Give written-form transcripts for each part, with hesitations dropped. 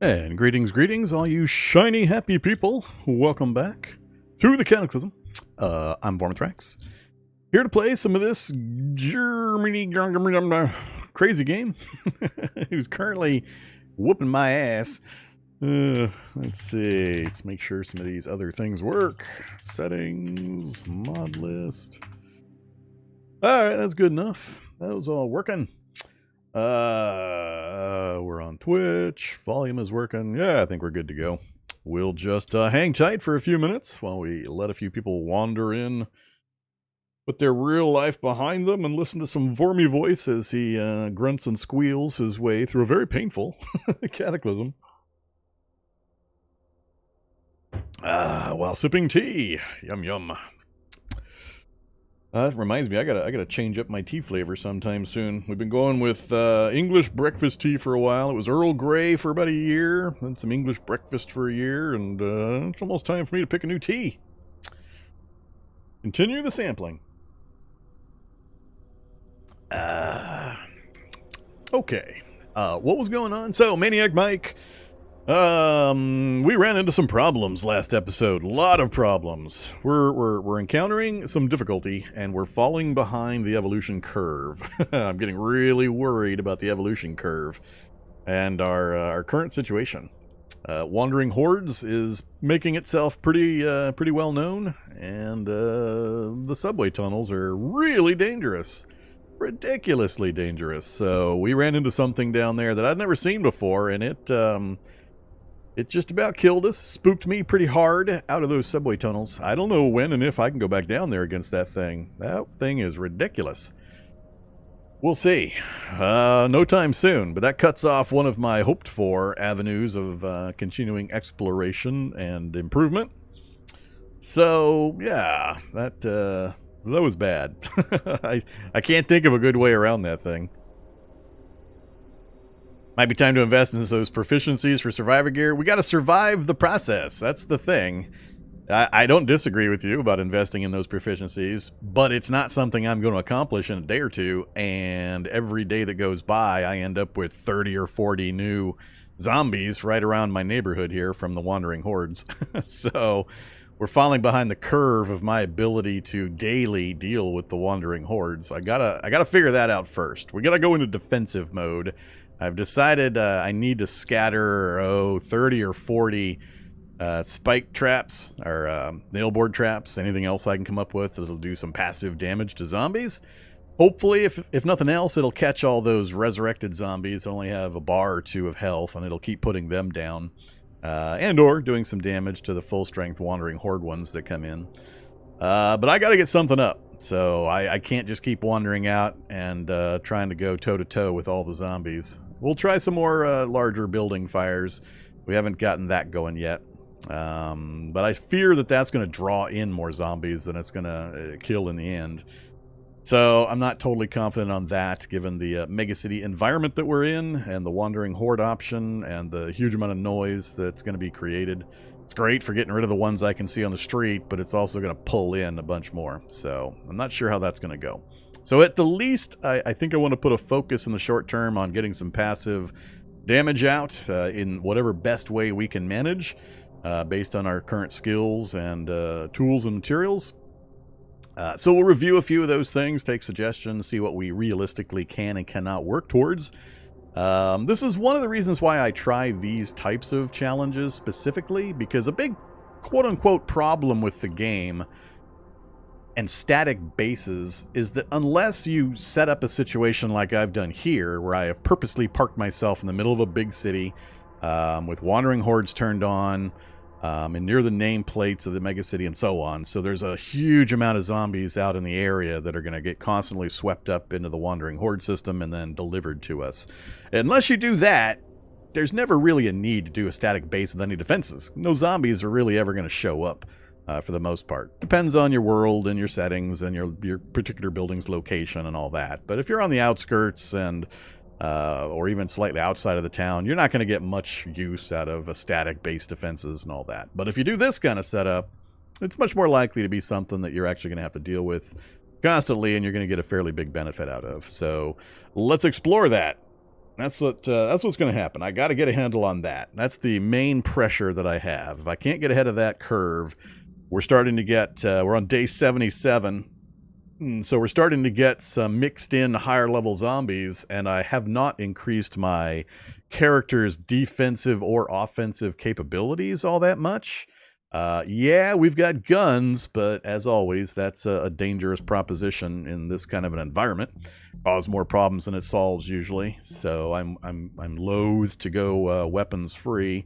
And greetings, all you shiny, happy people. Welcome back to the Cataclysm. I'm Vorm, here to play some of this Germany crazy game. Who's currently whooping my ass. Let's see. Let's make sure some of these other things work. Settings, Modlist. Alright, that's good enough. That was all working. We're on Twitch. Volume is working. Yeah, I think we're good to go. We'll just hang tight for a few minutes while we let a few people wander in, put their real life behind them, and listen to some Vormy voice as he grunts and squeals his way through a very painful Cataclysm. While sipping tea. Yum yum. That reminds me, I gotta change up my tea flavor sometime soon. We've been going with English breakfast tea for a while. It was Earl Grey for about a year, then some English breakfast for a year, and it's almost time for me to pick a new tea. Continue the sampling. Okay. What was going on? So, Maniac Mike. We ran into some problems last episode. A lot of problems. We're encountering some difficulty, and we're falling behind the evolution curve. I'm getting really worried about the evolution curve and our current situation. Wandering Hordes is making itself pretty well known, and the subway tunnels are really dangerous. Ridiculously dangerous. So we ran into something down there that I'd never seen before, and it just about killed us, spooked me pretty hard out of those subway tunnels. I don't know when and if I can go back down there against that thing. That thing is ridiculous. We'll see. No time soon, but that cuts off one of my hoped-for avenues of continuing exploration and improvement. So, yeah, that was bad. I can't think of a good way around that thing. Might be time to invest in those proficiencies for Survivor gear. We got to survive the process. That's the thing. I don't disagree with you about investing in those proficiencies, but it's not something I'm going to accomplish in a day or two, and every day that goes by, I end up with 30 or 40 new zombies right around my neighborhood here from the Wandering Hordes. So we're falling behind the curve of my ability to daily deal with the Wandering Hordes. I gotta figure that out first. We gotta go into defensive mode. I've decided I need to scatter 30 or 40 spike traps or nail board traps, anything else I can come up with that'll do some passive damage to zombies. Hopefully, if nothing else, it'll catch all those resurrected zombies that only have a bar or two of health, and it'll keep putting them down. And or doing some damage to the full strength Wandering Horde ones that come in. But I gotta get something up. So I can't just keep wandering out and trying to go toe-to-toe with all the zombies. We'll try some more larger building fires. We haven't gotten that going yet. But I fear that that's going to draw in more zombies than it's going to kill in the end. So I'm not totally confident on that, given the megacity environment that we're in, and the Wandering Horde option, and the huge amount of noise that's going to be created. It's great for getting rid of the ones I can see on the street, but it's also going to pull in a bunch more. So I'm not sure how that's going to go. So at the least, I think I want to put a focus in the short term on getting some passive damage out in whatever best way we can manage based on our current skills and tools and materials. So we'll review a few of those things, take suggestions, see what we realistically can and cannot work towards. This is one of the reasons why I try these types of challenges specifically, because a big quote-unquote problem with the game and static bases is that unless you set up a situation like I've done here, where I have purposely parked myself in the middle of a big city with Wandering Hordes turned on and near the nameplates of the megacity and so on, so there's a huge amount of zombies out in the area that are going to get constantly swept up into the Wandering Horde system and then delivered to us. Unless you do that, there's never really a need to do a static base with any defenses. No zombies are really ever going to show up. For the most part. Depends on your world and your settings and your particular building's location and all that. But if you're on the outskirts and or even slightly outside of the town, you're not going to get much use out of a static base defenses and all that. But if you do this kind of setup, it's much more likely to be something that you're actually going to have to deal with constantly, and you're going to get a fairly big benefit out of. So let's explore that. That's what's going to happen. I got to get a handle on that. That's the main pressure that I have. If I can't get ahead of that curve, we're starting to get, we're on day 77. So we're starting to get some mixed in higher level zombies, and I have not increased my character's defensive or offensive capabilities all that much. Yeah, we've got guns, but as always, that's a dangerous proposition in this kind of an environment. Cause more problems than it solves usually. So I'm loath to go weapons free,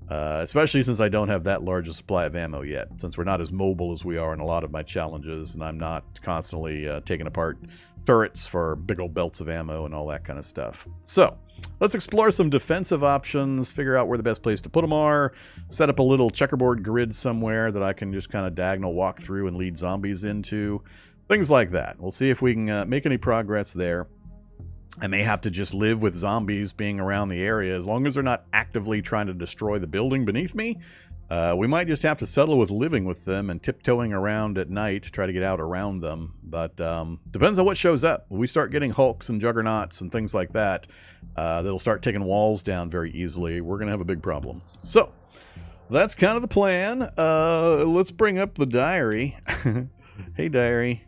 especially since I don't have that large a supply of ammo yet. Since we're not as mobile as we are in a lot of my challenges, and I'm not constantly taking apart turrets for big old belts of ammo and all that kind of stuff. So let's explore some defensive options, figure out where the best place to put them are, set up a little checkerboard grid somewhere that I can just kind of diagonal walk through and lead zombies into. Things like that. We'll see if we can make any progress there. I may have to just live with zombies being around the area. As long as they're not actively trying to destroy the building beneath me, we might just have to settle with living with them and tiptoeing around at night to try to get out around them. But depends on what shows up. If we start getting Hulks and Juggernauts and things like that, that'll start taking walls down very easily. We're going to have a big problem. So that's kind of the plan. Let's bring up the diary. Hey, diary.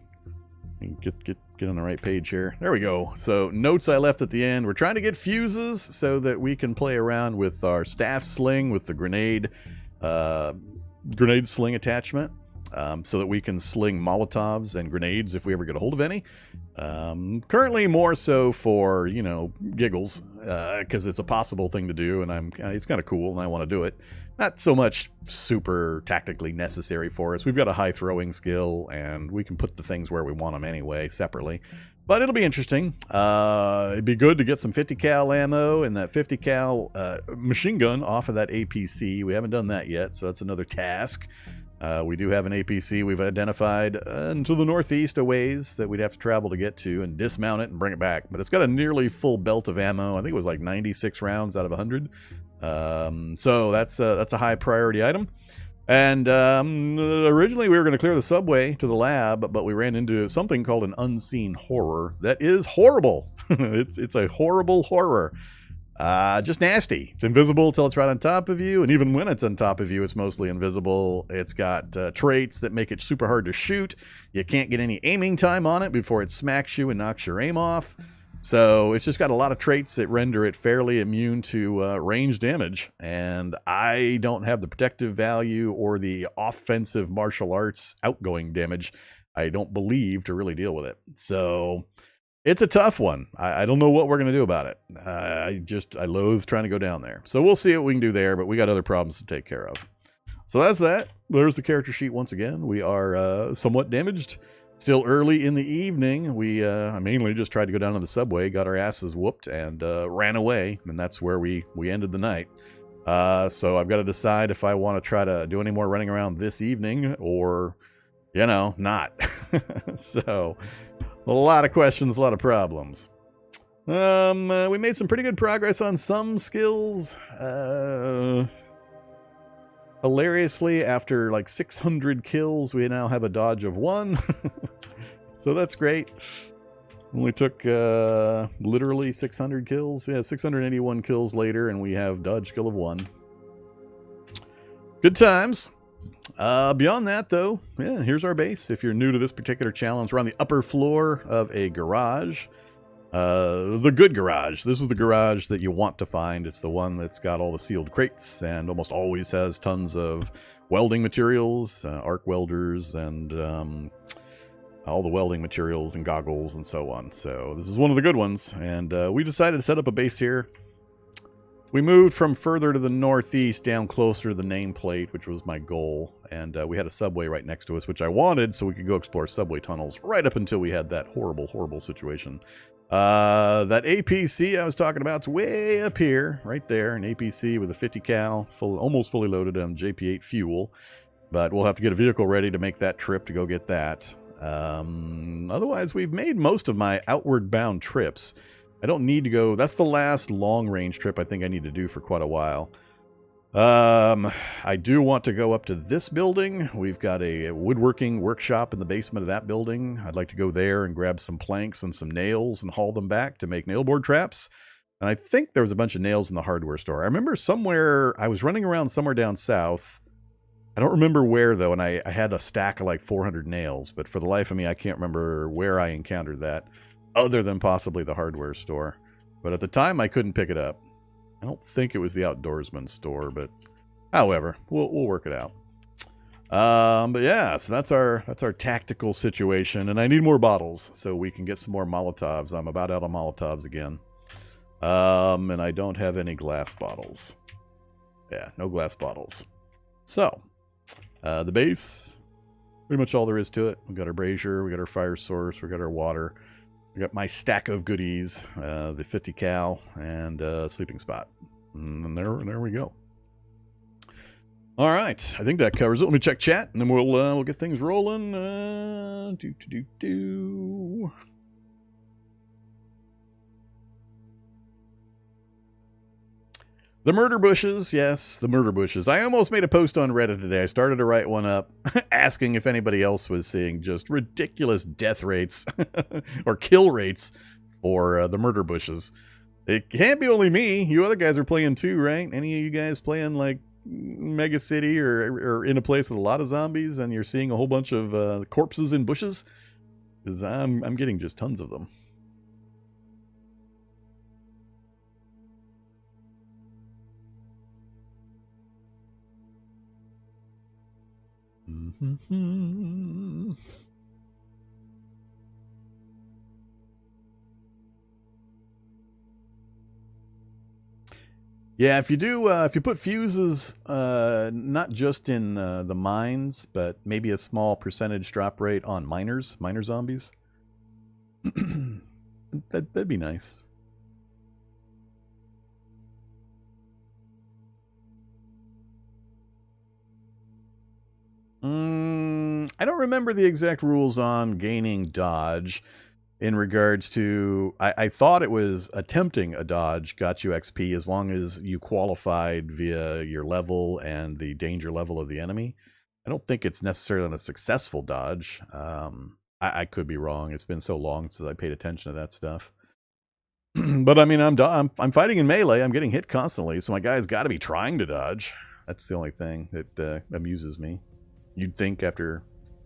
Get on the right page here. There we go. So notes I left at the end. We're trying to get fuses so that we can play around with our staff sling with the grenade sling attachment, so that we can sling Molotovs and grenades if we ever get a hold of any. Currently more so for, you know, giggles, because it's a possible thing to do, and it's kind of cool and I want to do it. Not so much super tactically necessary for us. We've got a high throwing skill, and we can put the things where we want them anyway, separately. But it'll be interesting. It'd be good to get some 50 cal ammo and that 50 cal machine gun off of that APC. We haven't done that yet, so that's another task. We do have an APC we've identified to the northeast a ways that we'd have to travel to get to and dismount it and bring it back. But it's got a nearly full belt of ammo. I think it was like 96 rounds out of 100. So that's a high priority item. And originally we were going to clear the subway to the lab, but we ran into something called an unseen horror that is horrible. It's a horrible horror. Just nasty. It's invisible until it's right on top of you, and even when it's on top of you, it's mostly invisible. It's got traits that make it super hard to shoot. You can't get any aiming time on it before it smacks you and knocks your aim off. So it's just got a lot of traits that render it fairly immune to range damage, and I don't have the protective value or the offensive martial arts outgoing damage, I don't believe, to really deal with it. So it's a tough one. I don't know what we're going to do about it. I loathe trying to go down there. So we'll see what we can do there, but we got other problems to take care of. So that's that. There's the character sheet once again. We are somewhat damaged. Still early in the evening. We mainly just tried to go down to the subway, got our asses whooped, and ran away. And that's where we ended the night. So I've got to decide if I want to try to do any more running around this evening or, you know, not. So a lot of questions, a lot of problems. We made some pretty good progress on some skills. Hilariously, after like 600 kills, we now have a dodge of 1. So that's great. Only took literally 600 kills. Yeah, 681 kills later, and we have dodge skill of 1. Good times. Beyond that, though, yeah, here's our base. If you're new to this particular challenge, we're on the upper floor of a garage. The good garage. This is the garage that you want to find. It's the one that's got all the sealed crates and almost always has tons of welding materials, arc welders, and all the welding materials and goggles and so on. So this is one of the good ones, and we decided to set up a base here. We moved from further to the northeast down closer to the nameplate, which was my goal, and we had a subway right next to us, which I wanted so we could go explore subway tunnels right up until we had that horrible, horrible situation. That APC I was talking about is way up here, right there, an APC with a 50 cal, almost fully loaded on JP8 fuel, but we'll have to get a vehicle ready to make that trip to go get that. Otherwise, we've made most of my outward bound trips. I don't need to go. That's the last long range trip I think I need to do for quite a while. I do want to go up to this building. We've got a woodworking workshop in the basement of that building. I'd like to go there and grab some planks and some nails and haul them back to make nail board traps. And I think there was a bunch of nails in the hardware store. I remember somewhere, I was running around somewhere down south. I don't remember where, though, and I had a stack of like 400 nails. But for the life of me, I can't remember where I encountered that, other than possibly the hardware store. But at the time, I couldn't pick it up. I don't think it was the Outdoorsman store, but however, we'll work it out. But yeah, so that's our tactical situation, and I need more bottles so we can get some more Molotovs. I'm about out of Molotovs again. And I don't have any glass bottles. Yeah, no glass bottles. So, the base, pretty much all there is to it. We got our brazier, we got our fire source, we got our water, we got my stack of goodies, the 50 cal, and sleeping spot. And there we go. All right, I think that covers it. Let me check chat, and then we'll get things rolling. The murder bushes, yes, the murder bushes. I almost made a post on Reddit today. I started to write one up asking if anybody else was seeing just ridiculous death rates or kill rates for the murder bushes. It can't be only me. You other guys are playing too, right? Any of you guys playing like MegaCity or in a place with a lot of zombies and you're seeing a whole bunch of corpses in bushes? Because I'm getting just tons of them. Yeah, if you put fuses, not just in the mines, but maybe a small percentage drop rate on miner zombies, that'd be nice. I don't remember the exact rules on gaining dodge in regards to... I thought it was attempting a dodge got you XP as long as you qualified via your level and the danger level of the enemy. I don't think it's necessarily a successful dodge. I could be wrong. It's been so long since I paid attention to that stuff. But I mean, I'm fighting in melee. I'm getting hit constantly, so my guy's got to be trying to dodge. That's the only thing that amuses me. You'd think after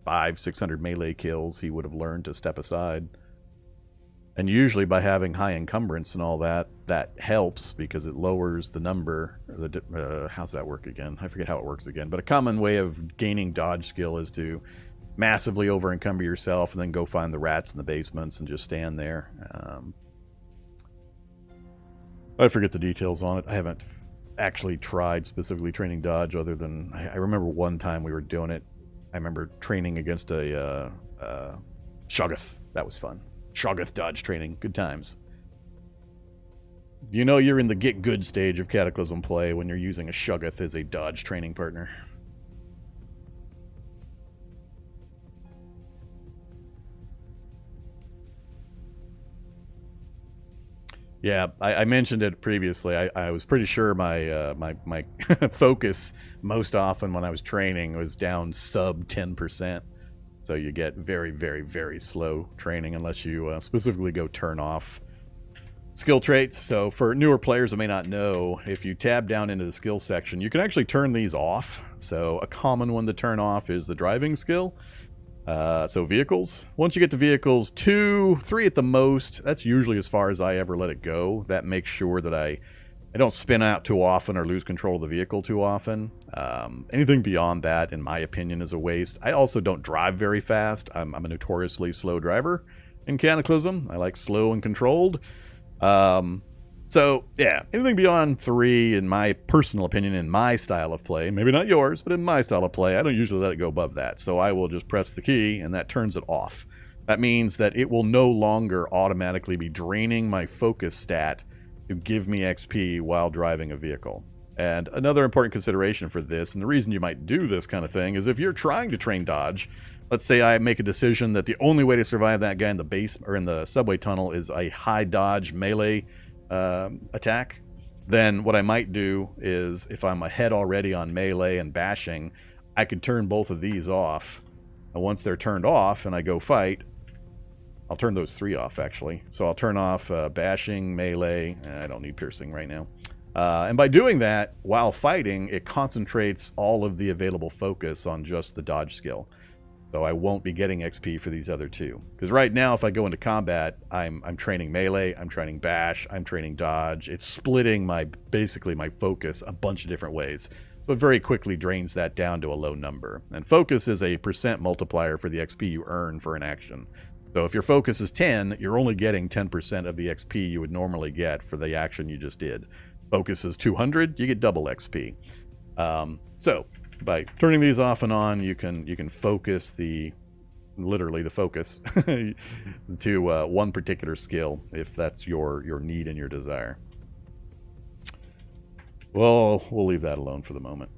500-600 melee kills, he would have learned to step aside. And usually by having high encumbrance and all that, that helps because it lowers the number. How's that work again? I forget how it works again. But a common way of gaining dodge skill is to massively over-encumber yourself and then go find the rats in the basements and just stand there. I forget the details on it. I haven't actually tried specifically training dodge other than... I remember one time we were doing it. I remember training against a Shoggoth. That was fun. Shoggoth dodge training. Good times. You know you're in the get good stage of Cataclysm play when you're using a Shoggoth as a dodge training partner. Yeah, I mentioned it previously. I was pretty sure my my focus most often when I was training was down sub 10%. So you get very, very, very slow training unless you specifically go turn off skill traits. So for newer players that may not know, if you tab down into the skill section, you can actually turn these off. So a common one to turn off is the driving skill. So vehicles. Once you get to vehicles 2, 3 at the most, that's usually as far as I ever let it go. That makes sure that I don't spin out too often or lose control of the vehicle too often. Anything beyond that, in my opinion, is a waste. I also don't drive very fast. I'm a notoriously slow driver in Cataclysm. I like slow and controlled. So, yeah, anything beyond 3, in my personal opinion, in my style of play, maybe not yours, but in my style of play, I don't usually let it go above that. So I will just press the key, and that turns it off. That means that it will no longer automatically be draining my focus stat to give me XP while driving a vehicle. And another important consideration for this, and the reason you might do this kind of thing, is if you're trying to train dodge, let's say I make a decision that the only way to survive that guy in the base or in the subway tunnel is a high dodge melee attack, then what I might do is, if I'm ahead already on melee and bashing, I could turn both of these off. And once they're turned off and I go fight, I'll turn those 3 off, actually. So I'll turn off bashing, melee. I don't need piercing right now. And by doing that, while fighting, it concentrates all of the available focus on just the dodge skill. So I won't be getting XP for these other 2. Because right now, if I go into combat, I'm training melee, I'm training bash, I'm training dodge. It's splitting basically my focus a bunch of different ways. So it very quickly drains that down to a low number. And focus is a % multiplier for the XP you earn for an action. So if your focus is 10, you're only getting 10% of the XP you would normally get for the action you just did. Focus is 200, you get double XP. So by turning these off and on, you can focus literally the focus to one particular skill if that's your need and your desire. Well, we'll leave that alone for the moment.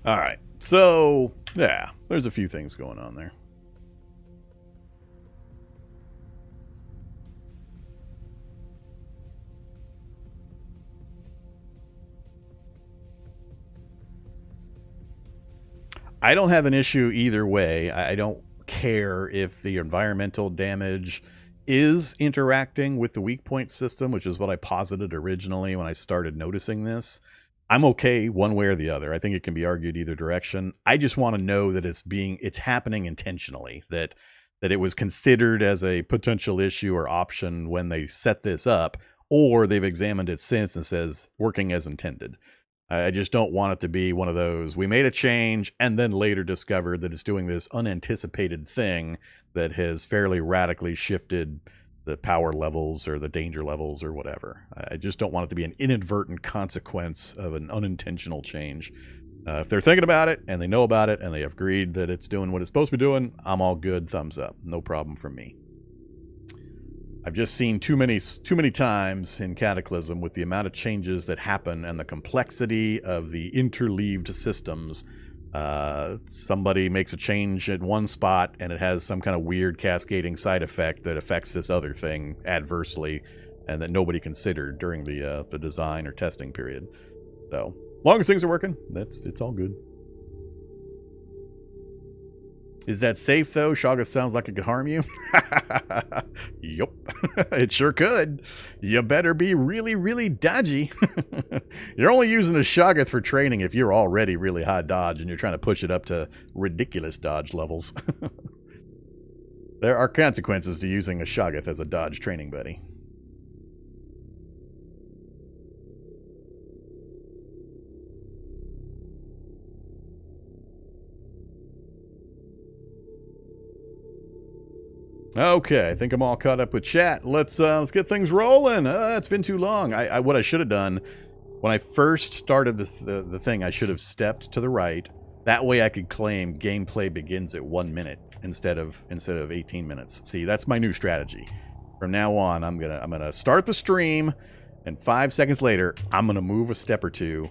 All right. So, yeah, there's a few things going on there. I don't have an issue either way. I don't care if the environmental damage is interacting with the weak point system, which is what I posited originally when I started noticing this. I'm okay one way or the other. I think it can be argued either direction. I just want to know that it's happening intentionally, that it was considered as a potential issue or option when they set this up, or they've examined it since and says working as intended. I just don't want it to be one of those, we made a change and then later discovered that it's doing this unanticipated thing that has fairly radically shifted the power levels or the danger levels or whatever. I just don't want it to be an inadvertent consequence of an unintentional change. If they're thinking about it and they know about it and they have agreed that it's doing what it's supposed to be doing, I'm all good, thumbs up. No problem from me. I've just seen too many times in Cataclysm with the amount of changes that happen and the complexity of the interleaved systems. Somebody makes a change at one spot and it has some kind of weird cascading side effect that affects this other thing adversely and that nobody considered during the design or testing period. So, as long as things are working, it's all good. Is that safe, though? Shoggoth sounds like it could harm you. Yup, it sure could. You better be really, really dodgy. You're only using a Shoggoth for training if you're already really high dodge and you're trying to push it up to ridiculous dodge levels. There are consequences to using a Shoggoth as a dodge training buddy. Okay, I think I'm all caught up with chat. Let's get things rolling. It's been too long. What I should have done when I first started the thing, I should have stepped to the right. That way, I could claim gameplay begins at 1 minute instead of 18 minutes. See, that's my new strategy. From now on, I'm gonna start the stream, and 5 seconds later, I'm gonna move a step or two,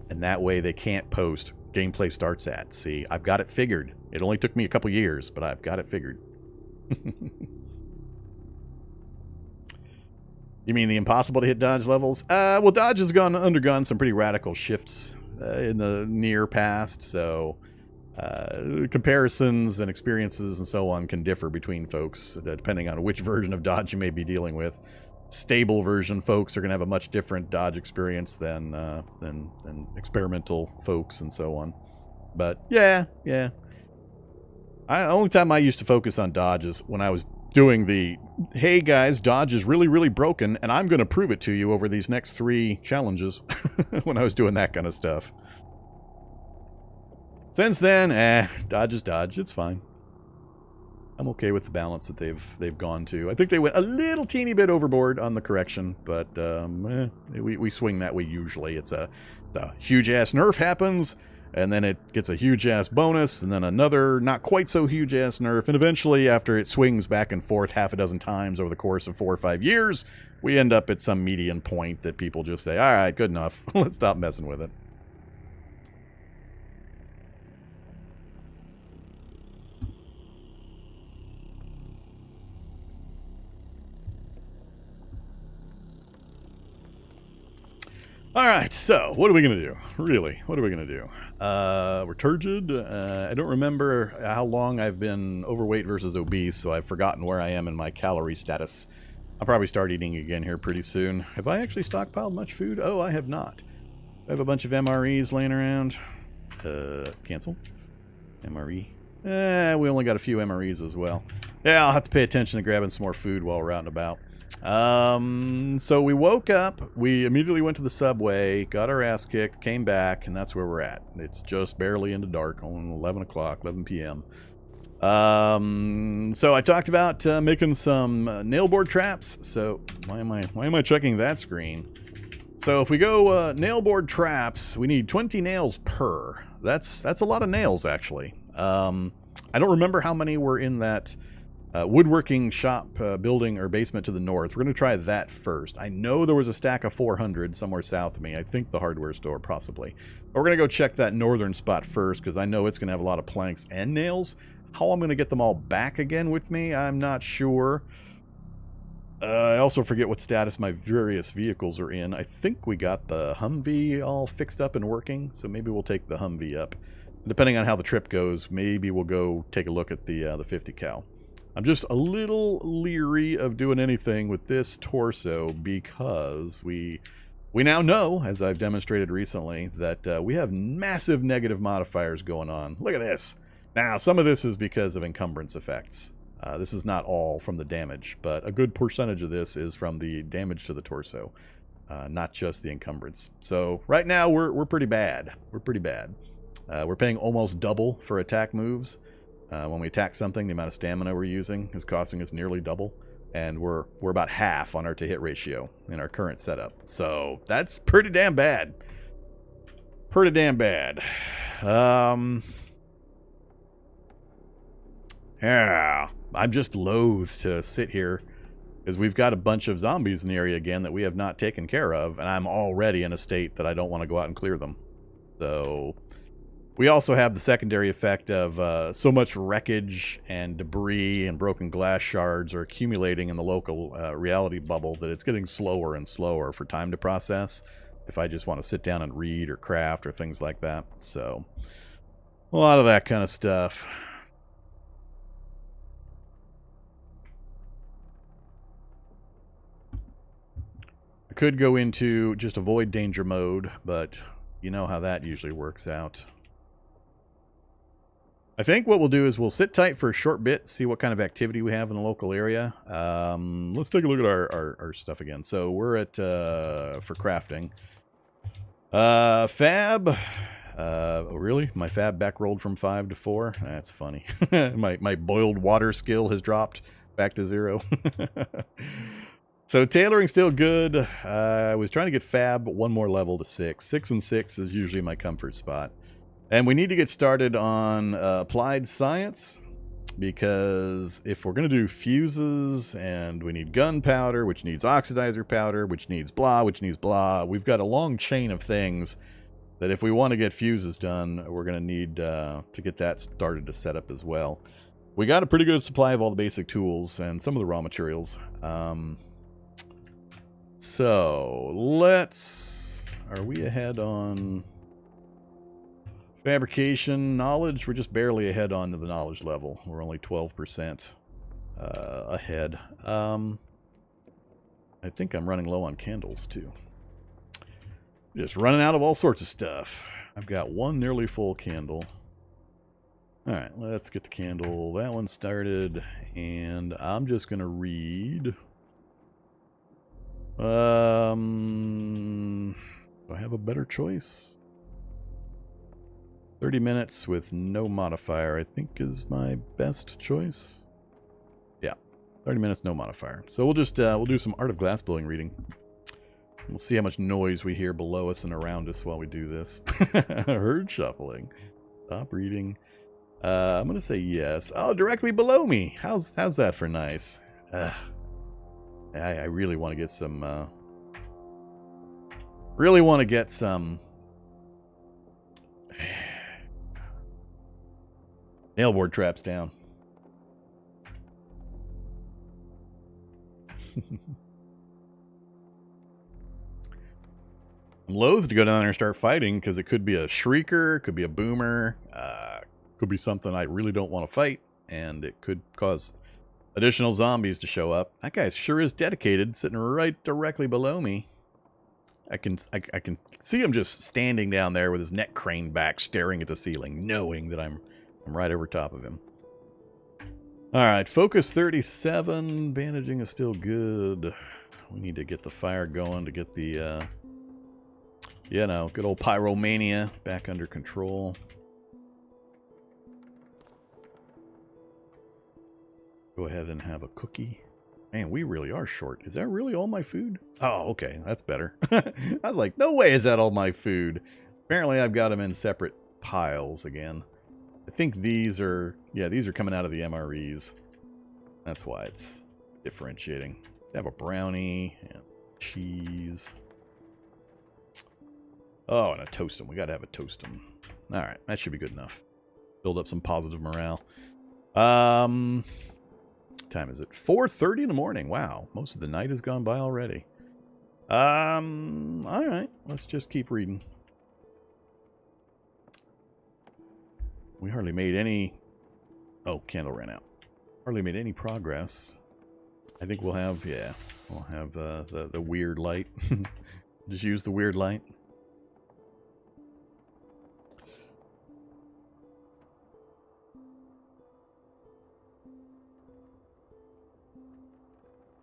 and that way they can't post gameplay starts at. See, I've got it figured. It only took me a couple years, but I've got it figured. You mean the impossible to hit dodge levels? Well, dodge has undergone some pretty radical shifts in the near past, so comparisons and experiences and so on can differ between folks depending on which version of dodge you may be dealing with. Stable version folks are going to have a much different dodge experience than experimental folks and so on. But yeah. Only time I used to focus on dodge is when I was doing the, hey guys, dodge is really, really broken, and I'm going to prove it to you over these next 3 challenges. When I was doing that kind of stuff. Since then, dodge is dodge. It's fine. I'm okay with the balance that they've gone to. I think they went a little teeny bit overboard on the correction, but we swing that way usually. It's a huge-ass nerf happens, and then it gets a huge-ass bonus, and then another not-quite-so-huge-ass nerf, and eventually, after it swings back and forth half a dozen times over the course of 4 or 5 years, we end up at some median point that people just say, all right, good enough. Let's stop messing with it. All right, so what are we going to do? Really, what are we going to do? We're turgid. I don't remember how long I've been overweight versus obese, so I've forgotten where I am in my calorie status. I'll probably start eating again here pretty soon. Have I actually stockpiled much food? Oh, I have not. I have a bunch of MREs laying around. Cancel. MRE. We only got a few MREs as well. Yeah, I'll have to pay attention to grabbing some more food while we're out and about. So we woke up, we immediately went to the subway, got our ass kicked, came back, and that's where we're at. It's just barely into dark, on 11 o'clock, 11 p.m. So I talked about making some nail board traps. So why am I checking that screen? So if we go nail board traps, we need 20 nails per. That's a lot of nails, actually. I don't remember how many were in that woodworking shop building or basement to the north. We're going to try that first. I know there was a stack of 400 somewhere south of me. I think the hardware store, possibly. But we're going to go check that northern spot first, because I know it's going to have a lot of planks and nails. How I'm going to get them all back again with me, I'm not sure. I also forget what status my various vehicles are in. I think we got the Humvee all fixed up and working, so maybe we'll take the Humvee up. Depending on how the trip goes, maybe we'll go take a look at the 50 cal. I'm just a little leery of doing anything with this torso because we now know, as I've demonstrated recently, that we have massive negative modifiers going on. Look at this. Now, some of this is because of encumbrance effects. This is not all from the damage, but a good percentage of this is from the damage to the torso, not just the encumbrance. So right now we're pretty bad. We're pretty bad. We're paying almost double for attack moves. When we attack something, the amount of stamina we're using is costing us nearly double, and we're about half on our to-hit ratio in our current setup. So that's pretty damn bad. Pretty damn bad. Yeah, I'm just loath to sit here because we've got a bunch of zombies in the area again that we have not taken care of, and I'm already in a state that I don't want to go out and clear them. So we also have the secondary effect of so much wreckage and debris and broken glass shards are accumulating in the local reality bubble that it's getting slower and slower for time to process if I just want to sit down and read or craft or things like that. So a lot of that kind of stuff. I could go into just avoid danger mode, but you know how that usually works out. I think what we'll do is we'll sit tight for a short bit, see what kind of activity we have in the local area. Let's take a look at our stuff again. So we're at, for crafting. Fab. Oh, really? My fab back rolled from 5 to 4? That's funny. my boiled water skill has dropped back to 0. So tailoring still good. I was trying to get fab one more level to 6. 6 and 6 is usually my comfort spot. And we need to get started on applied science, because if we're going to do fuses and we need gunpowder, which needs oxidizer powder, which needs blah, we've got a long chain of things that if we want to get fuses done, we're going to need to get that started to set up as well. We got a pretty good supply of all the basic tools and some of the raw materials. So let's... Are we ahead on... fabrication knowledge? We're just barely ahead on to the knowledge level. We're only 12% ahead. I think I'm running low on candles too. Just running out of all sorts of stuff. I've got one nearly full candle. Alright, let's get the candle. That one started, and I'm just gonna read. Do I have a better choice? 30 minutes with no modifier, I think, is my best choice. Yeah, 30 minutes, no modifier. So we'll just we'll do some Art of Glassblowing reading. We'll see how much noise we hear below us and around us while we do this. Herd shuffling. Stop reading. I'm gonna say yes. Oh, directly below me. How's that for nice? I really want to get some. Really want to get some. Nailboard traps down. I'm loath to go down there and start fighting because it could be a shrieker, could be a boomer, could be something I really don't want to fight, and it could cause additional zombies to show up. That guy sure is dedicated, sitting right directly below me. I can see him just standing down there with his neck craned back, staring at the ceiling, knowing that I'm right over top of him. All right, focus 37. Bandaging is still good. We need to get the fire going to get the, you know, good old pyromania back under control. Go ahead and have a cookie. Man, we really are short. Is that really all my food? Oh, okay, that's better. I was like, no way is that all my food. Apparently I've got them in separate piles again. I think these are, yeah, these are coming out of the MREs. That's why it's differentiating. Have a brownie and cheese. Oh, and a toastum. We gotta have a toastum. All right, that should be good enough. Build up some positive morale. What time is it? 4:30 in the morning. Wow, most of the night has gone by already. All right, let's just keep reading. We hardly made any... Oh, candle ran out. Hardly made any progress. I think we'll have, yeah, we'll have the weird light. Just use the weird light.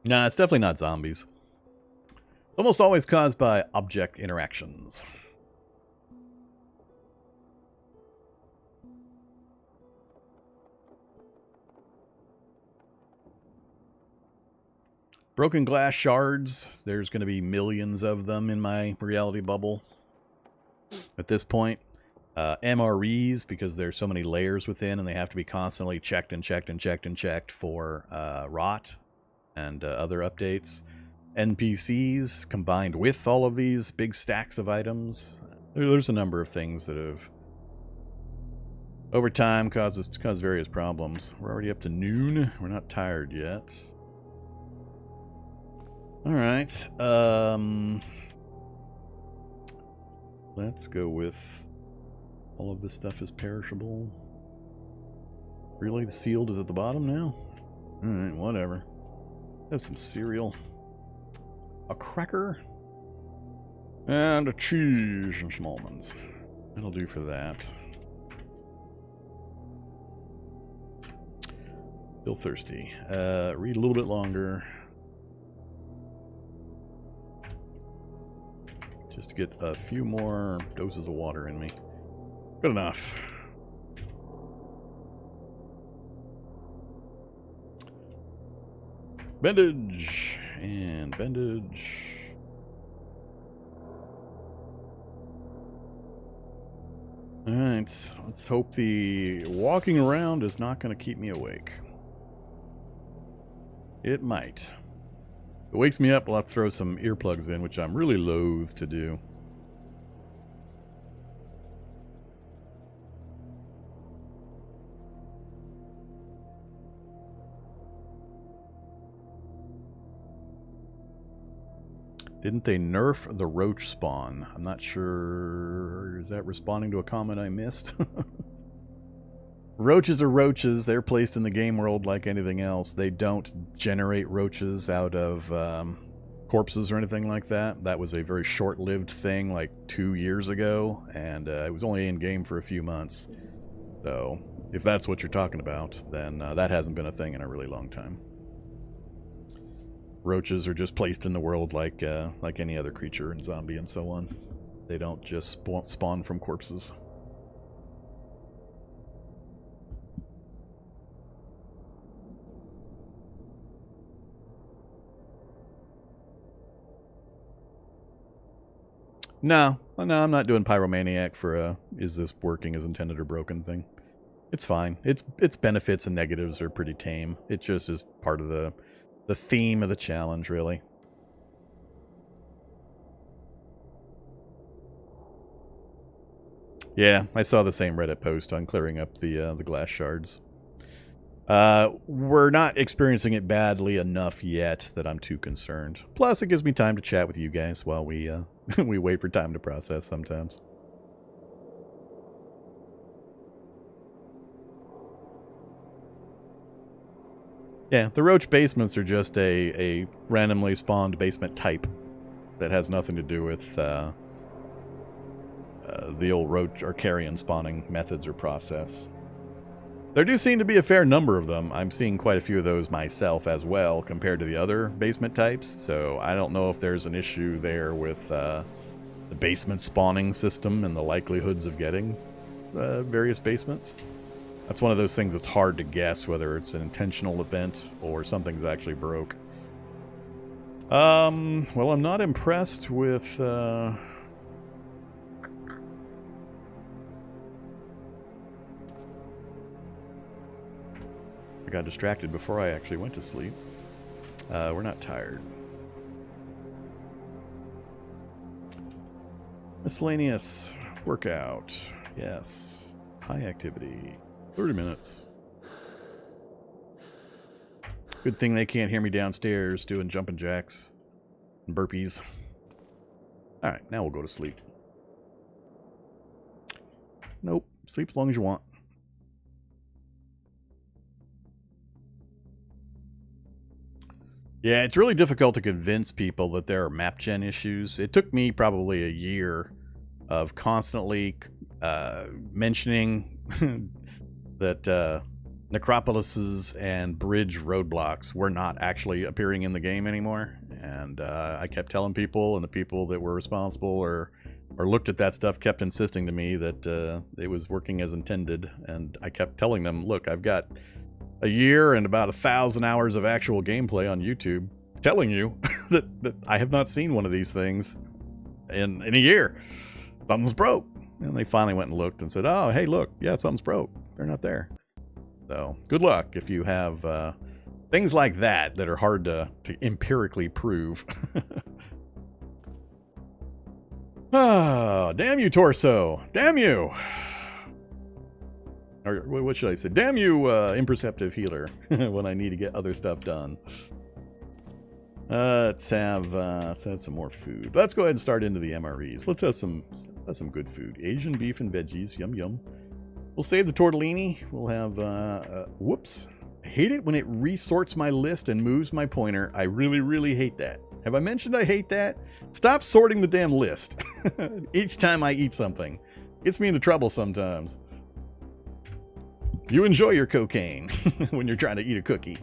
Nah, it's definitely not zombies. It's almost always caused by object interactions. Broken glass shards. There's going to be millions of them in my reality bubble at this point. MREs, because there's so many layers within and they have to be constantly checked and checked and checked and checked for rot and other updates. NPCs combined with all of these big stacks of items. There's a number of things that have, over time, caused various problems. We're already up to noon. We're not tired yet. All right. Let's go with all of this stuff is perishable. Really? The sealed is at the bottom now? All right, whatever. Have some cereal. A cracker. And a cheese and some almonds. That'll do for that. Still thirsty. Read a little bit longer. Just to get a few more doses of water in me. Good enough. Bandage. And bandage. Alright, let's hope the walking around is not going to keep me awake. It might. If it wakes me up, I'll have to throw some earplugs in, which I'm really loath to do. Didn't they nerf the roach spawn? I'm not sure. Is that responding to a comment I missed? Roaches are roaches. They're placed in the game world like anything else. They don't generate roaches out of corpses or anything like that. That was a very short-lived thing like 2 years ago, and it was only in game for a few months. So if that's what you're talking about, then that hasn't been a thing in a really long time. Roaches are just placed in the world like any other creature and zombie and so on. They don't just spawn from corpses. No, I'm not doing pyromaniac for a is this working as intended or broken thing. It's fine. Its benefits and negatives are pretty tame. It just is part of the theme of the challenge, really. Yeah, I saw the same Reddit post on clearing up the glass shards. We're not experiencing it badly enough yet that I'm too concerned. Plus, it gives me time to chat with you guys while we We wait for time to process sometimes. Yeah, the roach basements are just a randomly spawned basement type that has nothing to do with the old roach or carrion spawning methods or process. There do seem to be a fair number of them. I'm seeing quite a few of those myself as well compared to the other basement types, so I don't know if there's an issue there with the basement spawning system and the likelihoods of getting various basements. That's one of those things that's hard to guess whether it's an intentional event or something's actually broke. Well, I'm not impressed with I got distracted before I actually went to sleep. We're not tired. Miscellaneous workout. Yes. High activity. 30 minutes. Good thing they can't hear me downstairs doing jumping jacks and burpees. Alright, now we'll go to sleep. Nope. Sleep as long as you want. Yeah, it's really difficult to convince people that there are map gen issues. It took me probably a year of constantly mentioning that necropolises and bridge roadblocks were not actually appearing in the game anymore. And I kept telling people, and the people that were responsible or looked at that stuff kept insisting to me that it was working as intended. And I kept telling them, look, I've got a year and about 1,000 hours of actual gameplay on YouTube telling you that I have not seen one of these things in a year. Something's broke. And they finally went and looked and said, oh, hey, look, yeah, something's broke. They're not there. So good luck if you have things like that that are hard to empirically prove. Ah, damn you, Torso. Damn you. Or what should I say? Damn you, imperceptive healer, when I need to get other stuff done. Let's have some more food. Let's go ahead and start into the MREs. Let's have some good food. Asian beef and veggies. Yum, yum. We'll save the tortellini. We'll have, whoops. I hate it when it resorts my list and moves my pointer. I really, really hate that. Have I mentioned I hate that? Stop sorting the damn list. Each time I eat something. Gets me into trouble sometimes. You enjoy your cocaine when you're trying to eat a cookie.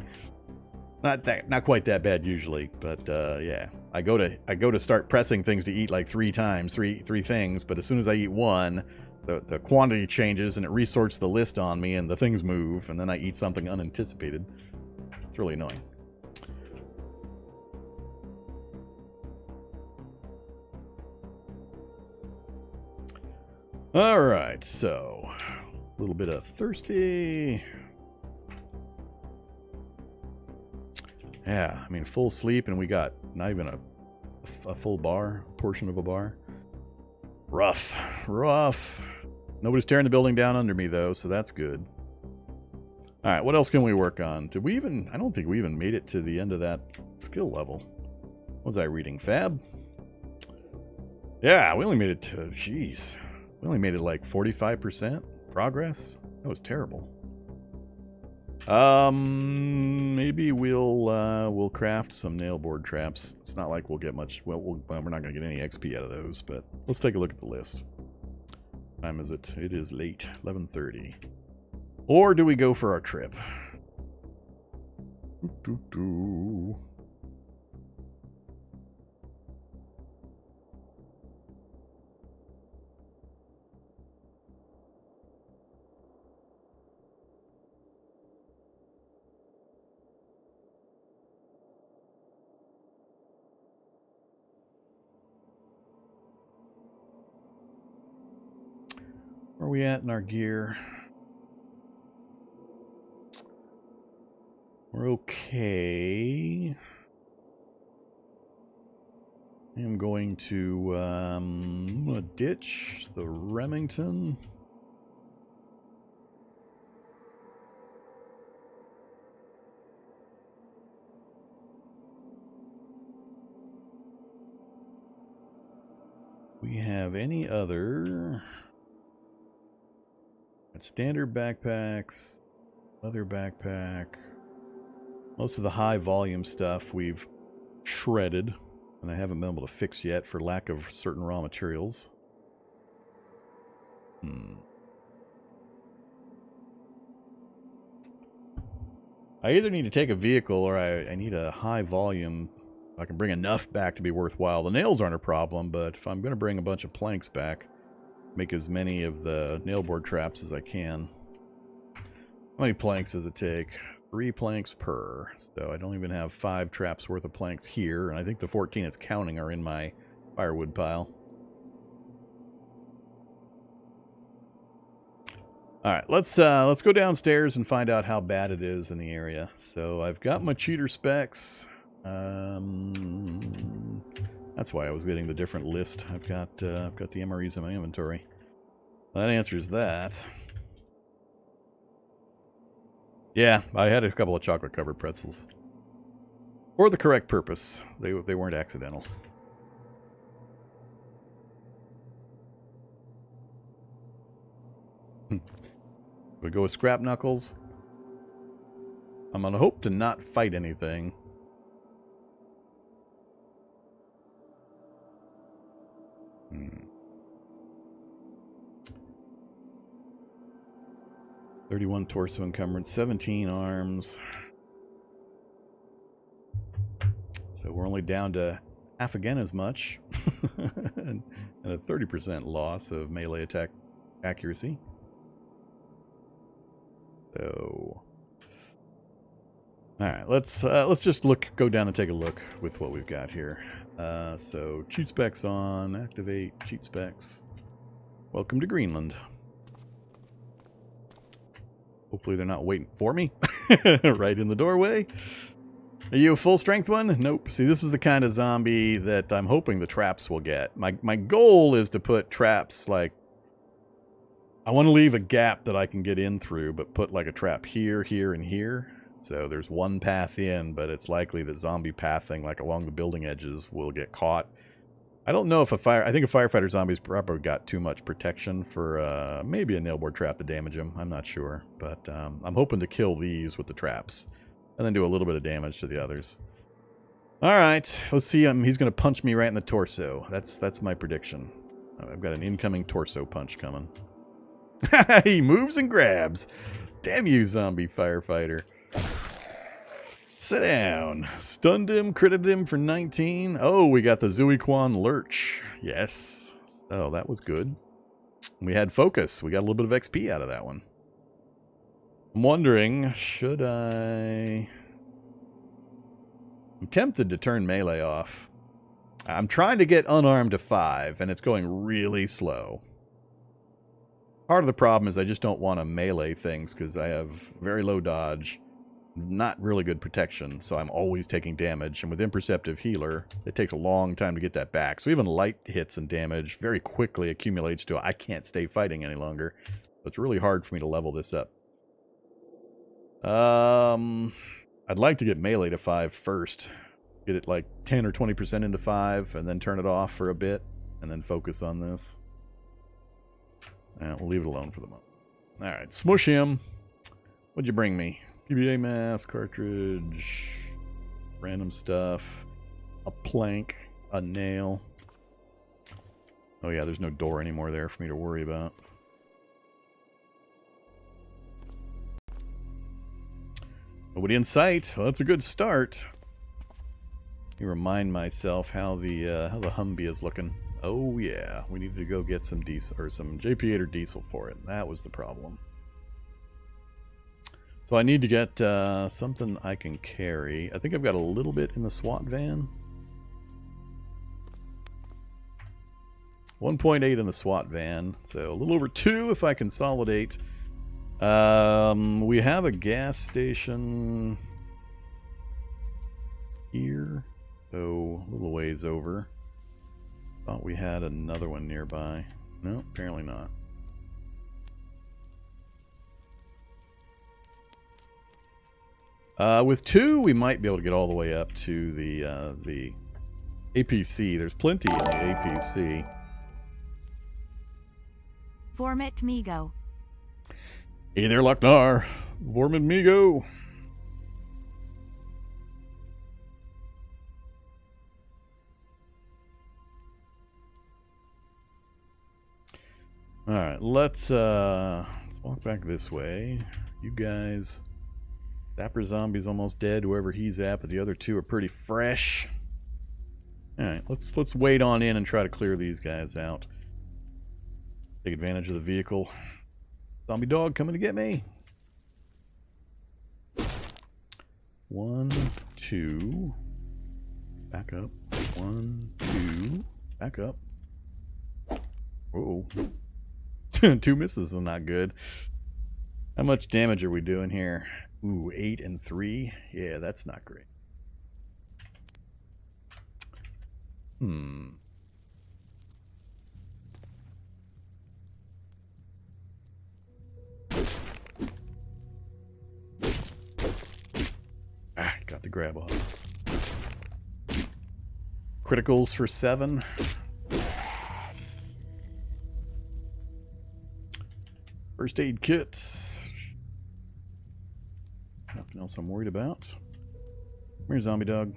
Not quite that bad usually, but yeah. I go to start pressing things to eat like three things, but as soon as I eat one, the quantity changes and it resorts the list on me and the things move, and then I eat something unanticipated. It's really annoying. All right, so a little bit of thirsty. Yeah, I mean, full sleep, and we got not even a full bar, portion of a bar. Rough. Nobody's tearing the building down under me, though, so that's good. All right, what else can we work on? Did we even... I don't think we even made it to the end of that skill level. What was I reading? Fab? Yeah, we only made it to... Jeez. We only made it like 45% progress? That was terrible. Maybe we'll craft some nail board traps. It's not like we'll get much. Well, we're not gonna get any XP out of those, but let's take a look at the list. What time is it? It is late, 11:30. Or do we go for our trip? Where are we at in our gear? We're okay. I'm going to ditch the Remington. We have any other standard backpacks, leather backpack. Most of the high volume stuff we've shredded, and I haven't been able to fix yet for lack of certain raw materials. I either need to take a vehicle or I need a high volume. I can bring enough back to be worthwhile. The nails aren't a problem, but if I'm going to bring a bunch of planks back, make as many of the nail board traps as I can. How many planks does it take? 3 planks per. So I don't even have 5 traps worth of planks here, and I think the 14 it's counting are in my firewood pile. All right, let's go downstairs and find out how bad it is in the area. So I've got my cheater specs. That's why I was getting the different list. I've got the MREs in my inventory. That answers that. Yeah, I had a couple of chocolate covered pretzels for the correct purpose. They weren't accidental. We go with scrap knuckles. I'm gonna hope to not fight anything. Hmm. 31 torso encumbrance, 17 arms. So we're only down to half again as much. and a 30% loss of melee attack accuracy. So, all right, let's just go down and take a look with what we've got here. So cheat specs on, activate cheat specs. Welcome to Greenland. Hopefully they're not waiting for me right in the doorway. Are you a full strength one? Nope. See, this is the kind of zombie that I'm hoping the traps will get. My goal is to put traps like, I want to leave a gap that I can get in through, but put like a trap here, here, and here. So there's one path in, but it's likely that zombie pathing like along the building edges will get caught. I don't know if I think a firefighter zombie's probably got too much protection for maybe a nailboard trap to damage him. I'm not sure, but I'm hoping to kill these with the traps and then do a little bit of damage to the others. All right, let's see. He's going to punch me right in the torso. That's my prediction. I've got an incoming torso punch coming. He moves and grabs. Damn you, zombie firefighter. Sit down. Stunned him, critted him for 19. Oh, we got the Zuiquan Lurch. Yes. Oh, that was good. We had focus. We got a little bit of XP out of that one. I'm wondering, should I... I'm tempted to turn melee off. I'm trying to get unarmed to 5, and it's going really slow. Part of the problem is I just don't want to melee things because I have very low dodge, not really good protection, so I'm always taking damage. And with Imperceptive Healer, it takes a long time to get that back. So even light hits and damage very quickly accumulates to I can't stay fighting any longer. So it's really hard for me to level this up. I'd like to get melee to 5 first. Get it like 10 or 20% into 5, and then turn it off for a bit, and then focus on this. We'll leave it alone for the moment. Alright, smush him. What'd you bring me? PBA mask, cartridge, random stuff, a plank, a nail. Oh yeah, there's no door anymore there for me to worry about. Nobody in sight. Well, that's a good start. Let me remind myself how the Humvee is looking. Oh yeah, we needed to go get some diesel or some JP8 or diesel for it. That was the problem. So I need to get something I can carry. I think I've got a little bit in the SWAT van. 1.8 in the SWAT van, so a little over 2 if I consolidate. We have a gas station here, so a little ways over. Thought we had another one nearby. No, apparently not. With 2, we might be able to get all the way up to the APC. There's plenty in the APC. Vorm it Migo. Hey there, Lochnar. Vorm and Migo. Alright, let's walk back this way. You guys... Dapper Zombie's almost dead, whoever he's at, but the other two are pretty fresh. Alright, let's wait on in and try to clear these guys out. Take advantage of the vehicle. Zombie dog coming to get me. 1, 2. Back up. 1, 2. Back up. Whoa. 2 misses is not good. How much damage are we doing here? Ooh, 8 and 3. Yeah, that's not great. Got the grab off. Criticals for 7. First aid kit. Nothing else I'm worried about. Come here, zombie dog.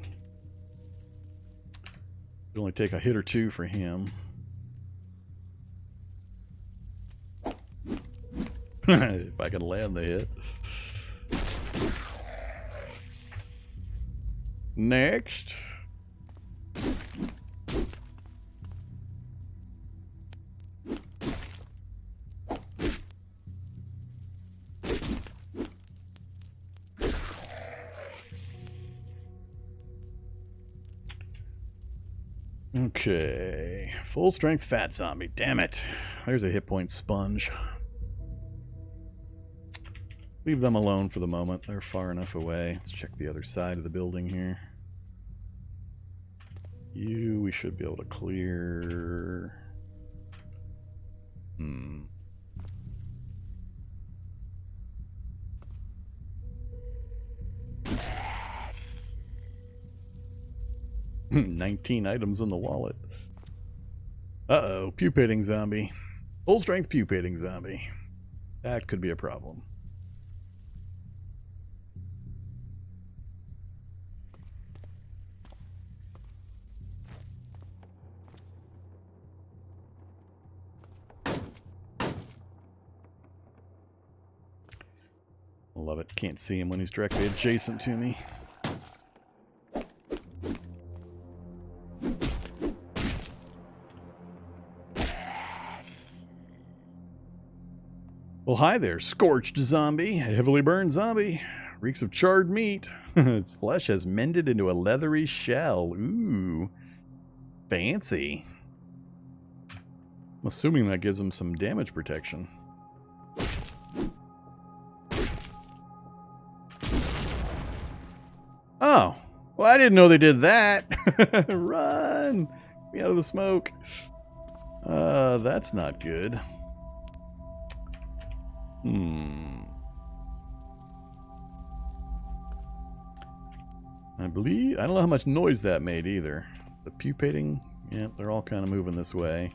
It'll only take a hit or 2 for him. If I can land the hit. Next. Okay, full strength fat zombie. Damn it. There's a hit point sponge. Leave them alone for the moment. They're far enough away. Let's check the other side of the building here. You, we should be able to clear. 19 items in the wallet. Uh-oh, pupating zombie. Full strength pupating zombie. That could be a problem. I love it. Can't see him when he's directly adjacent to me. Well, hi there, scorched zombie, a heavily burned zombie. Reeks of charred meat. Its flesh has mended into a leathery shell. Ooh, fancy. I'm assuming that gives him some damage protection. Oh, well, I didn't know they did that. Run! Get me out of the smoke. That's not good. I don't know how much noise that made either. The pupating, yeah, they're all kind of moving this way.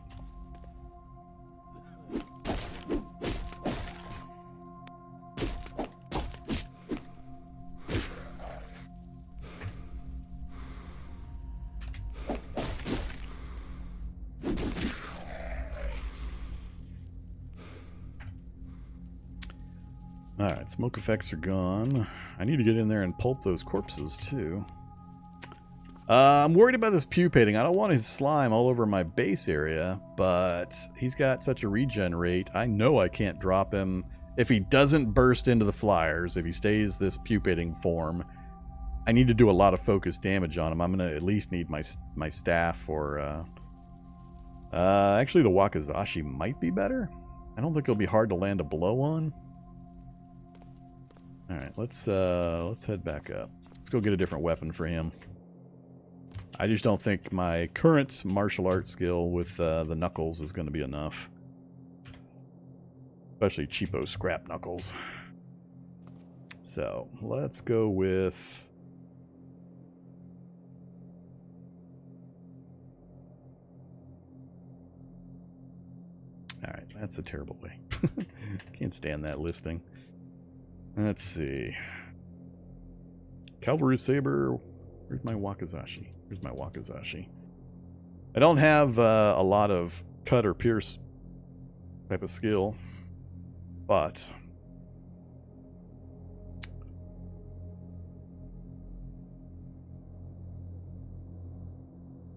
Alright, smoke effects are gone. I need to get in there and pulp those corpses, too. I'm worried about this pupating. I don't want his slime all over my base area, but he's got such a regen rate. I know I can't drop him. If he doesn't burst into the flyers, if he stays this pupating form, I need to do a lot of focused damage on him. I'm going to at least need my staff or... actually, the Wakizashi might be better. I don't think it'll be hard to land a blow on. Alright, let's head back up. Let's go get a different weapon for him. I just don't think my current martial arts skill with the knuckles is going to be enough. Especially cheapo scrap knuckles. So, let's go with... Alright, that's a terrible way. Can't stand that listing. Let's see. Cavalry Saber. Where's my Wakizashi? Where's my Wakizashi? I don't have a lot of cut or pierce type of skill, but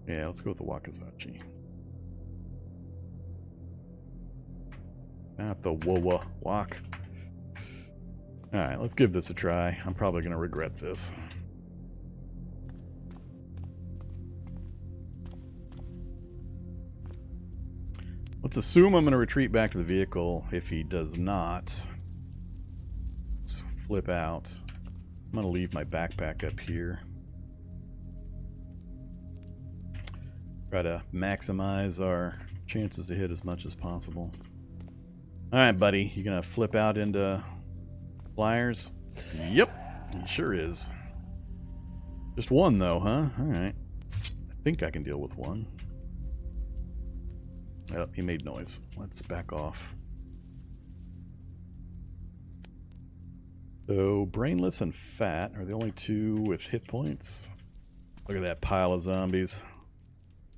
yeah, let's go with the Wakizashi. Not the Wawa Walk. Alright, let's give this a try. I'm probably going to regret this. Let's assume I'm going to retreat back to the vehicle. If he does not, let's flip out. I'm going to leave my backpack up here. Try to maximize our chances to hit as much as possible. Alright, buddy. You going to flip out into flyers? Yep, he sure is. Just one, though, huh? Alright. I think I can deal with one. Oh, he made noise. Let's back off. So, brainless and fat are the only two with hit points. Look at that pile of zombies.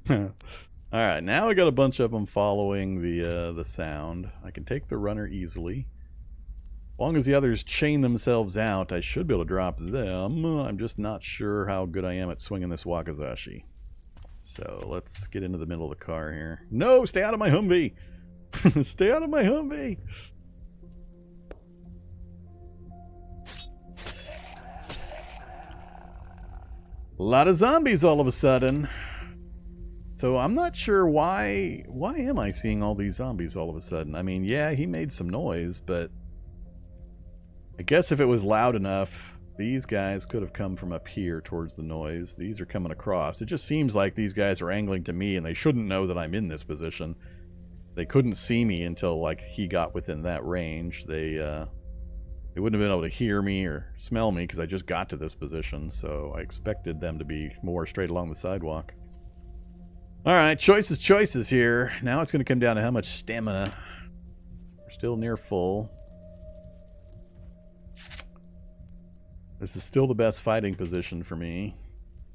Alright, now I got a bunch of them following the sound. I can take the runner easily. As long as the others chain themselves out, I should be able to drop them. I'm just not sure how good I am at swinging this Wakizashi. So let's get into the middle of the car here. No, stay out of my Humvee! Stay out of my Humvee! A lot of zombies all of a sudden. So I'm not sure why am I seeing all these zombies all of a sudden? I mean, yeah, he made some noise, but I guess if it was loud enough, these guys could have come from up here towards the noise. These are coming across. It just seems like these guys are angling to me, and they shouldn't know that I'm in this position. They couldn't see me until, like, he got within that range. They wouldn't have been able to hear me or smell me because I just got to this position, so I expected them to be more straight along the sidewalk. Alright, choices here. Now it's going to come down to how much stamina. We're still near full. This is still the best fighting position for me,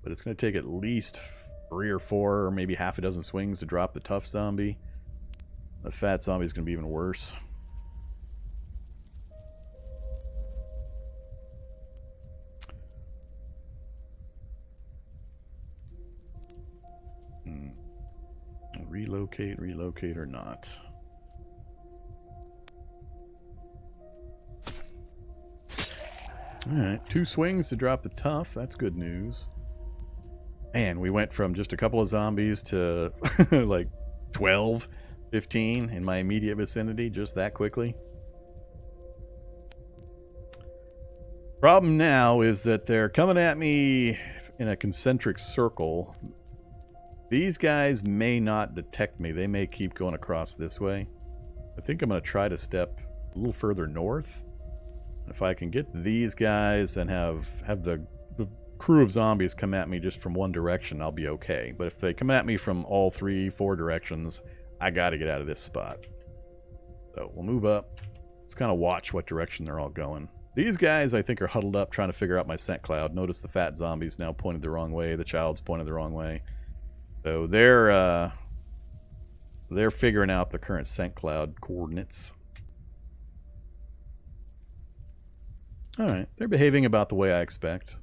but it's going to take at least 3 or 4 or maybe half a dozen swings to drop the tough zombie. The fat zombie is going to be even worse. Relocate or not. Alright, 2 swings to drop the tough. That's good news. Man, we went from just a couple of zombies to like 12, 15 in my immediate vicinity just that quickly. Problem now is that they're coming at me in a concentric circle. These guys may not detect me. They may keep going across this way. I think I'm going to try to step a little further north. If I can get these guys and have the crew of zombies come at me just from one direction, I'll be okay. But if they come at me from all 3, 4 directions, I got to get out of this spot. So we'll move up. Let's kind of watch what direction they're all going. These guys, I think, are huddled up trying to figure out my scent cloud. Notice the fat zombies now pointed the wrong way. The child's pointed the wrong way. So they're figuring out the current scent cloud coordinates. Alright, they're behaving about the way I expect.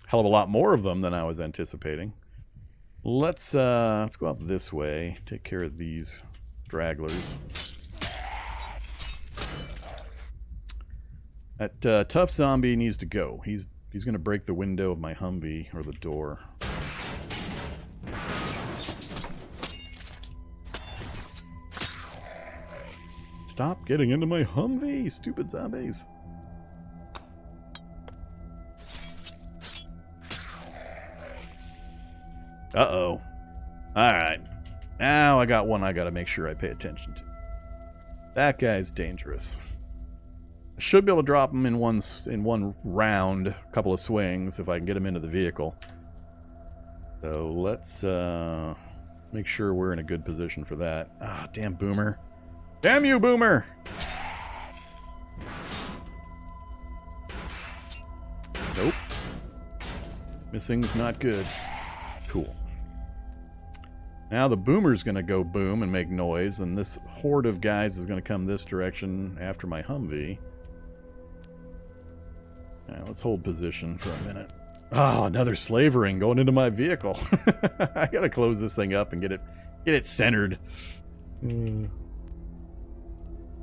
Hell of a lot more of them than I was anticipating. Let's go out this way, take care of these stragglers. That tough zombie needs to go. He's going to break the window of my Humvee, or the door. Stop getting into my Humvee, stupid zombies. Uh-oh. Alright. Now I got one I gotta make sure I pay attention to. That guy's dangerous. I should be able to drop him in one round, a couple of swings, if I can get him into the vehicle. So let's Make sure we're in a good position for that. Ah, damn Boomer. Damn you, Boomer! Nope. Missing's not good. Cool. Now the Boomer's going to go boom and make noise, and this horde of guys is going to come this direction after my Humvee. Now, let's hold position for a minute. Oh, another slavering going into my vehicle. I gotta close this thing up and get it centered.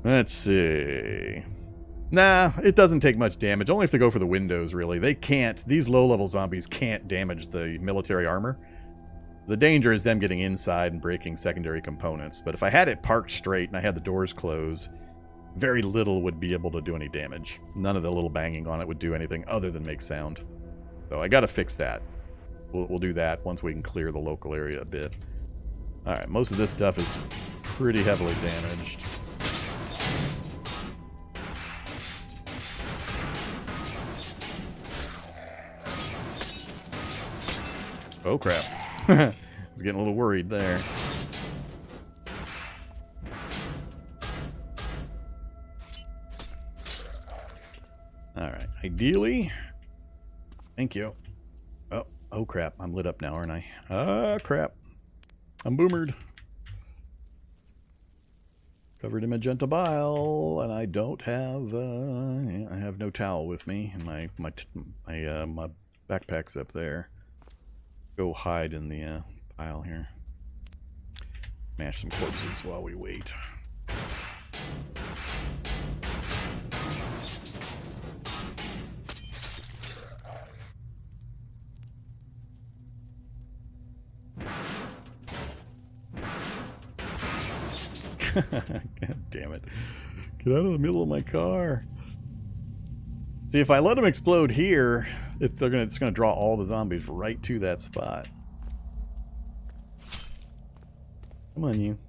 Let's see. Nah, it doesn't take much damage. Only if they go for the windows, really. They can't. These low-level zombies can't damage the military armor. The danger is them getting inside and breaking secondary components. But if I had it parked straight and I had the doors closed, very little would be able to do any damage. None of the little banging on it would do anything other than make sound. So I gotta fix that. We'll do that once we can clear the local area a bit. Alright, most of this stuff is pretty heavily damaged. Oh crap. I was getting a little worried there. Alright, ideally... Thank you. Oh crap, I'm lit up now, aren't I? Ah, crap. I'm boomered. Covered in magenta bile, and I don't have, I have no towel with me, and my backpack's up there. Go hide in the pile here. Mash some corpses while we wait. God damn it. Get out of the middle of my car. See, if I let them explode here, it's gonna draw all the zombies right to that spot. Come on, you.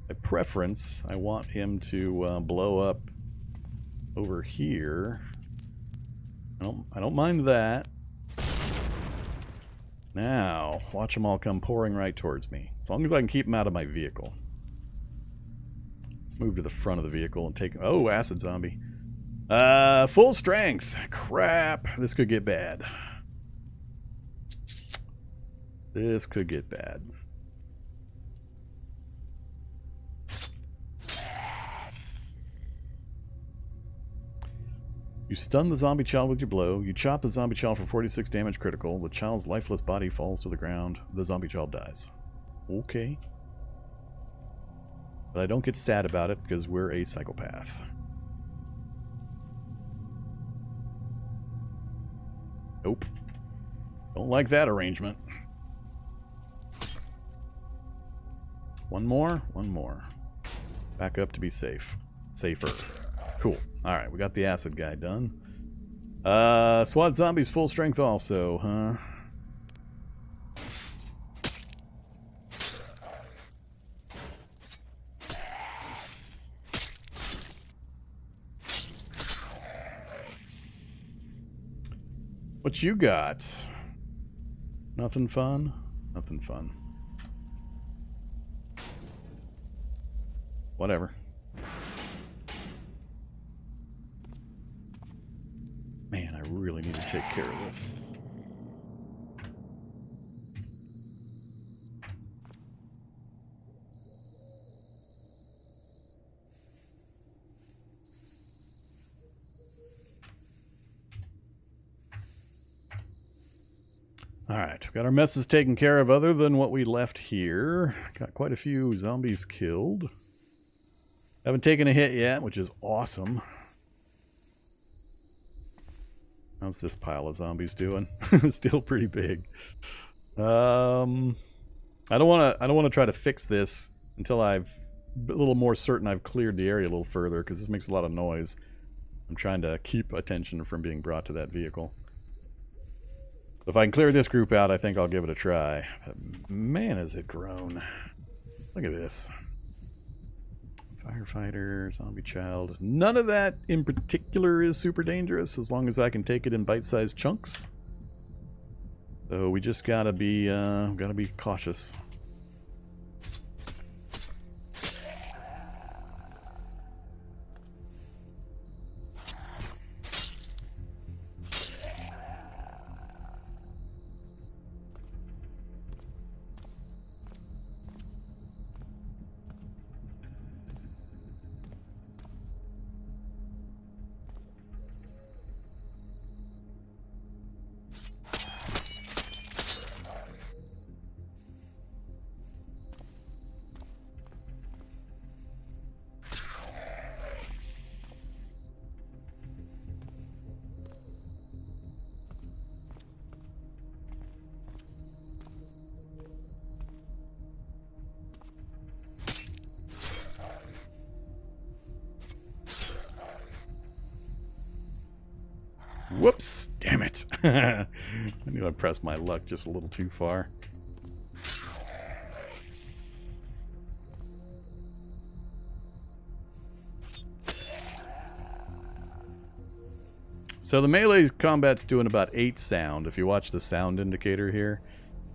By preference, I want him to blow up over here. I don't mind that. Now, watch them all come pouring right towards me. As long as I can keep them out of my vehicle. Let's move to the front of the vehicle and take... Oh, acid zombie. Full strength. Crap. This could get bad. This could get bad. You stun the zombie child with your blow. You chop the zombie child for 46 damage critical. The child's lifeless body falls to the ground. The zombie child dies. Okay. But I don't get sad about it because we're a psychopath. Nope. Don't like that arrangement. One more. One more. Back up to be safe. Safer. Cool. Alright, we got the acid guy done. SWAT zombies full strength also, huh? What you got? Nothing fun? Nothing fun. Whatever. Man, I really need to take care of this. Alright, we've got our messes taken care of other than what we left here. Got quite a few zombies killed. Haven't taken a hit yet, which is awesome. How's this pile of zombies doing? Still pretty big. I don't want to try to fix this until I've a little more certain I've cleared the area a little further, because this makes a lot of noise. I'm trying to keep attention from being brought to that vehicle. If I can clear this group out, I think I'll give it a try. But man, has it grown. Look at this. Firefighter, zombie child. None of that in particular is super dangerous, as long as I can take it in bite-sized chunks. So we just gotta be cautious. Whoops! Damn it! I knew I pressed my luck just a little too far. So the melee combat's doing about 8 sound. If you watch the sound indicator here,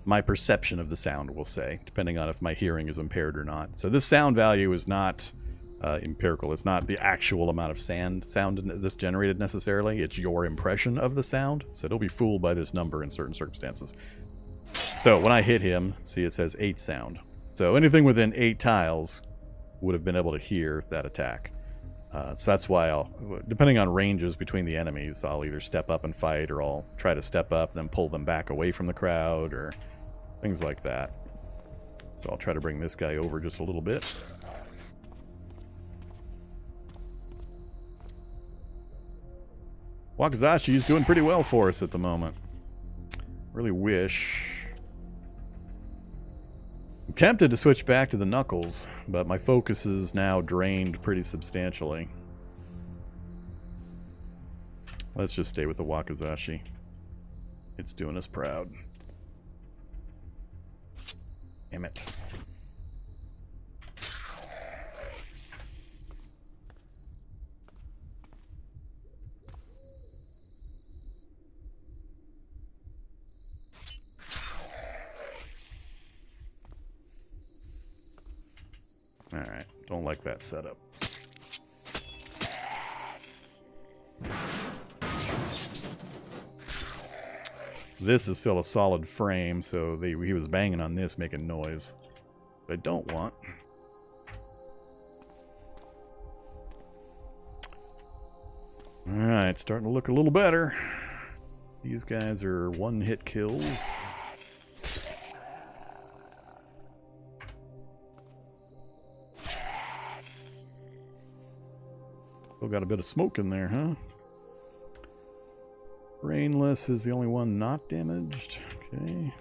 my perception of the sound will say, depending on if my hearing is impaired or not. So this sound value is not empirical. It's not the actual amount of sound that's generated necessarily. It's your impression of the sound. So don't be fooled by this number in certain circumstances. So when I hit him, see it says 8 sound. So anything within 8 tiles would have been able to hear that attack. So that's why depending on ranges between the enemies, I'll either step up and fight, or I'll try to step up, then pull them back away from the crowd, or things like that. So I'll try to bring this guy over just a little bit. Wakizashi is doing pretty well for us at the moment. Really wish... I'm tempted to switch back to the Knuckles, but my focus is now drained pretty substantially. Let's just stay with the Wakizashi. It's doing us proud. Damn it. Alright, don't like that setup. This is still a solid frame, so he was banging on this, making noise. But I don't want. Alright, starting to look a little better. These guys are one-hit kills. Still got a bit of smoke in there, huh? Brainless is the only one not damaged. Okay.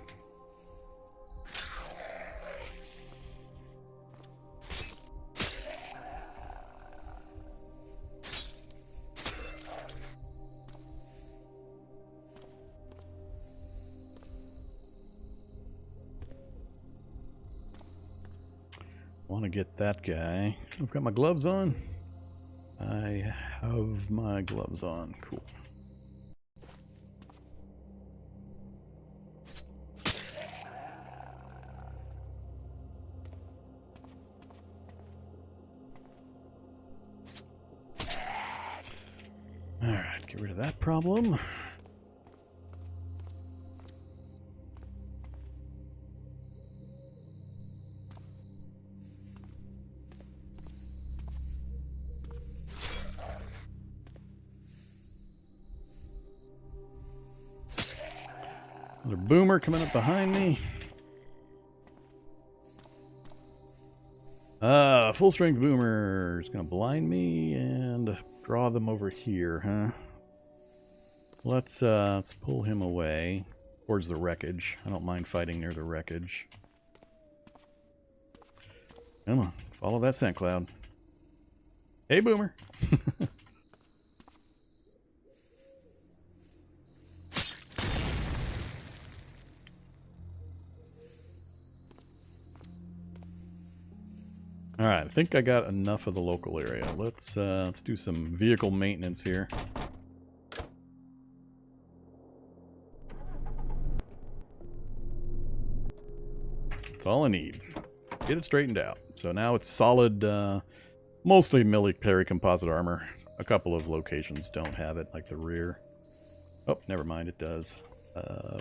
Want to get that guy. I've got my gloves on. I have my gloves on. Cool. Alright, get rid of that problem. Another boomer coming up behind me. Full strength boomer is gonna blind me and draw them over here, huh? Let's pull him away towards the wreckage. I don't mind fighting near the wreckage. Come on, follow that scent cloud. Hey, boomer. Alright, I think I got enough of the local area. Let's do some vehicle maintenance here. That's all I need. Get it straightened out. So now it's solid, mostly military composite armor. A couple of locations don't have it, like the rear. Oh, never mind, it does.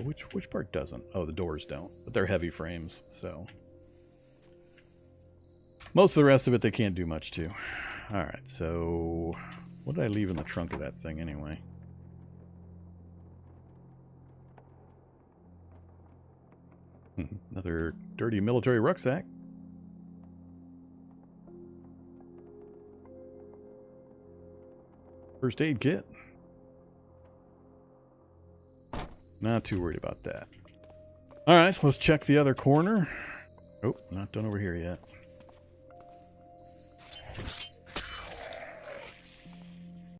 Which part doesn't? Oh, the doors don't. But they're heavy frames, so... Most of the rest of it they can't do much to. Alright, so... What did I leave in the trunk of that thing, anyway? Another dirty military rucksack. First aid kit. Not too worried about that. Alright, let's check the other corner. Oh, not done over here yet.